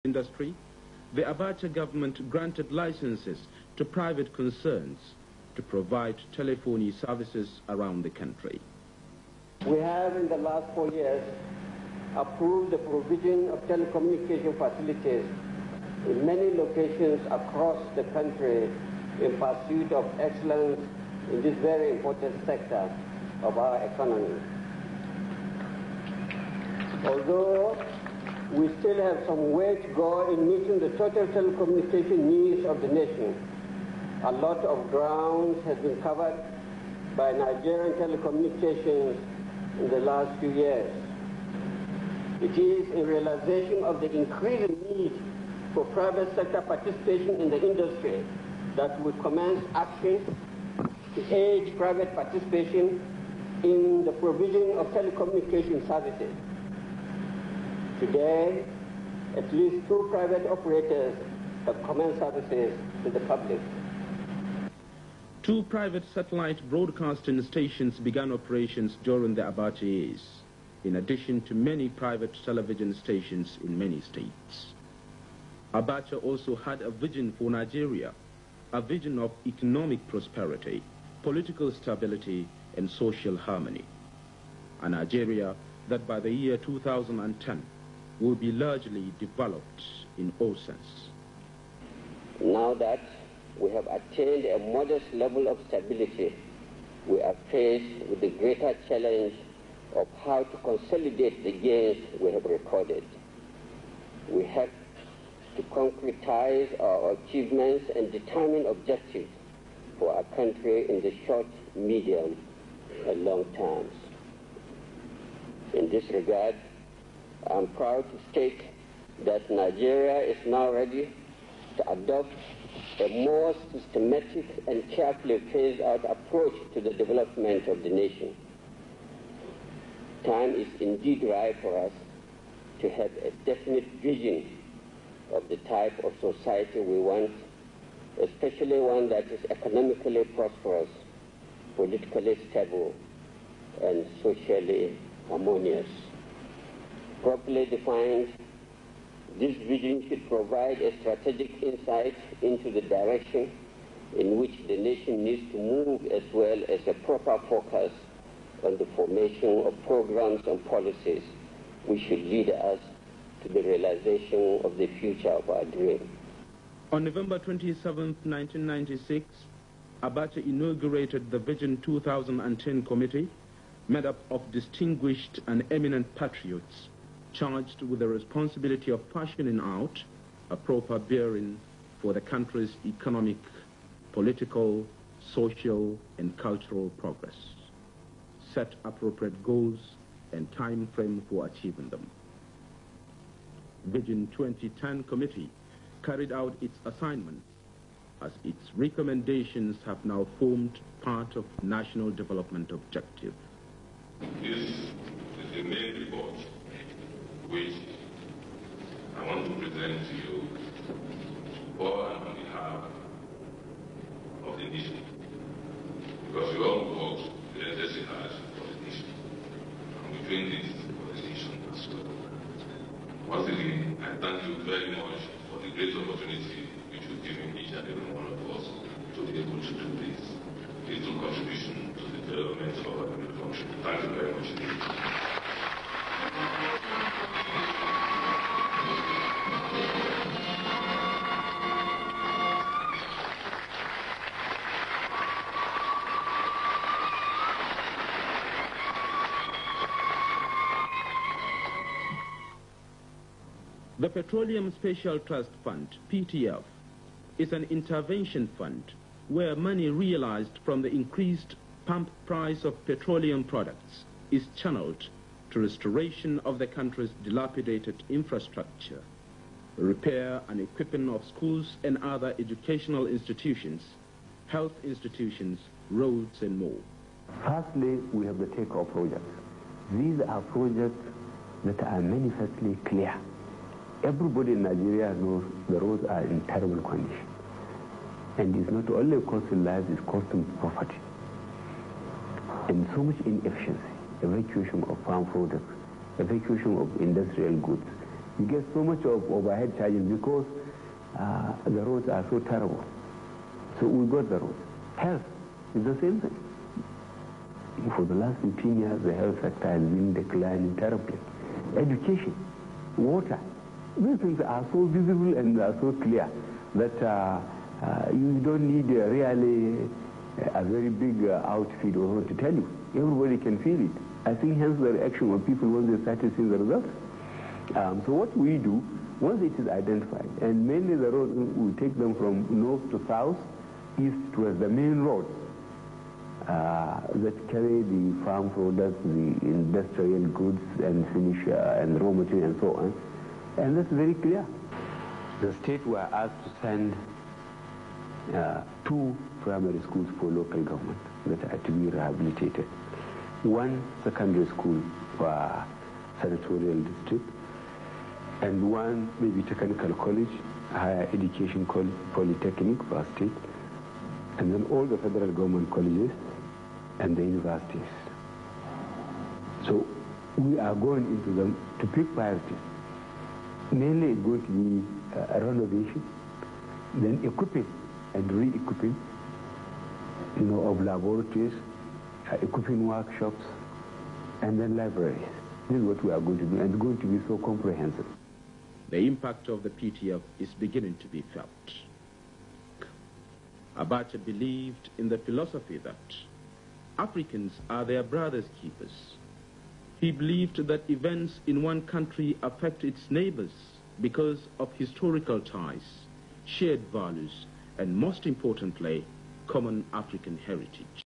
industry, the Abacha government granted licenses to private concerns to provide telephony services around the country. We have in the last 4 years approved the provision of telecommunication facilities in many locations across the country in pursuit of excellence in this very important sector of our economy. Although we still have some way to go in meeting the total telecommunication needs of the nation, a lot of ground has been covered by Nigerian telecommunications in the last few years. It is in realization of the increasing need for private sector participation in the industry that we commence action to aid private participation in the provision of telecommunication services. Today, at least 2 private operators have commenced services to the public. 2 private satellite broadcasting stations began operations during the Abacha years, in addition to many private television stations in many states. Abacha also had a vision for Nigeria, a vision of economic prosperity, political stability, and social harmony. A Nigeria that by the year 2010 will be largely developed in all sense. Now that we have attained a modest level of stability, we are faced with the greater challenge of how to consolidate the gains we have recorded. We have to concretize our achievements and determine objectives for our country in the short, medium, and long terms. In this regard, I'm proud to state that Nigeria is now ready to adopt a more systematic and carefully phased-out approach to the development of the nation. Time is indeed ripe for us to have a definite vision of the type of society we want, especially one that is economically prosperous, politically stable, and socially harmonious. Properly defined, this vision should provide a strategic insight into the direction in which the nation needs to move, as well as a proper focus on the formation of programs and policies which should lead us to the realization of the future of our dream. On November 27, 1996, Abacha inaugurated the Vision 2010 Committee, made up of distinguished and eminent patriots charged with the responsibility of fashioning out a proper bearing for the country's economic, political, social, and cultural progress, set appropriate goals and time frame for achieving them. Vision 2010 Committee carried out its assignment as its recommendations have now formed part of national development objective. This is the main report which I want to present to you for and on behalf of the nation, because we all work relentlessly hard for the nation, and we're doing this for the nation as well. Once again, I thank you very much for the great opportunity which you've given each and every one of us to be able to do this little contribution to the development of our country. Thank you very much indeed. The Petroleum Special Trust Fund, PTF, is an intervention fund where money realized from the increased pump price of petroleum products is channeled to restoration of the country's dilapidated infrastructure, repair and equipping of schools and other educational institutions, health institutions, roads, and more. Firstly, we have the take-off projects. These are projects that are manifestly clear. Everybody in Nigeria knows the roads are in terrible condition. And it's not only costing lives, it's costing property. And so much inefficiency, evacuation of farm products, evacuation of industrial goods, You get so much of overhead charges because the roads are so terrible. So we got the roads. Health is the same thing. For the last 15 years, the health sector has been declining terribly. Education, water, these things are so visible and are so clear that you don't need really a very big outfit or to tell you. Everybody can feel it. I think hence the reaction of people when they started seeing the results. So what we do, once it is identified, and mainly the roads, we take them from north to south, east towards the main road that carry the farm products, the industrial goods and finish and raw material and so on. And that's very clear. The state were asked to send 2 primary schools for local government that are to be rehabilitated. 1 secondary school for senatorial district, and 1 maybe technical college, higher education polytechnic for state, and then all the federal government colleges and the universities. So we are going into them to pick priorities. Mainly it's going to be a renovation, then equipping and re-equipping, of laboratories, equipping workshops, and then libraries. This is what we are going to do, and it's going to be so comprehensive. The impact of the PTF is beginning to be felt. Abacha believed in the philosophy that Africans are their brothers' keepers. He believed that events in one country affect its neighbors because of historical ties, shared values, and most importantly, common African heritage.